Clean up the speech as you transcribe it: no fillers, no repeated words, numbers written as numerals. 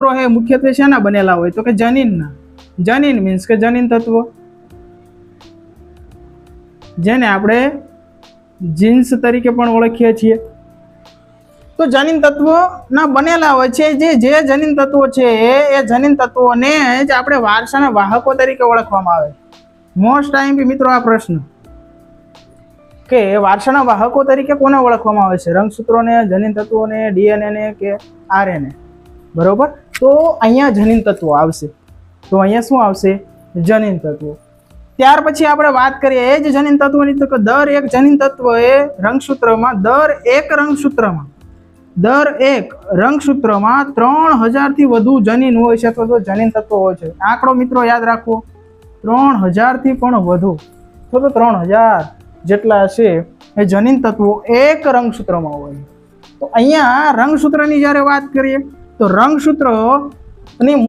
है मुख्यत्वे शेना बनेला होय तो के जनीनना। जनीन मीन्स के जनीन तत्व, जेने આપણે જીન્સ તરીકે પણ ઓળખીએ છીએ। તો જનીન તત્વોના બનેલા હોય છે જે જનીન તત્વો છે એ જનીન તત્વોને જ આપણે વારસાના વાહકો તરીકે ઓળખવામાં આવે। મોસ્ટ ટાઈમ મિત્રો આ પ્રશ્ન કે વારસાના વાહકો તરીકે કોને ઓળખવામાં આવે છે? રંગસૂત્રોને, જનીન તત્વોને, ડીએનએ ને કે આરએનએ? બરોબર, તો અહીંયા જનીન તત્વો આવશે। તો અહીંયા શું આવશે? જનીન તત્વો। ત્યાર પછી આપણે વાત કરીએ એ જ જનીન તત્વોની, તો કે દર એક જનીન તત્વ એ રંગસૂત્રમાં દર એક રંગસૂત્રમાં 3000 થી વધુ જનીન હોય છે અથવા તો જનીન તત્વો હોય છે। આંકડો મિત્રો યાદ રાખવો, 3000 થી પણ વધુ, તો 3000 જેટલા છે એ જનીન તત્વો એક રંગસૂત્રમાં હોય। તો અહીંયા રંગસૂત્રની જ્યારે વાત કરીએ તો રંગસૂત્રની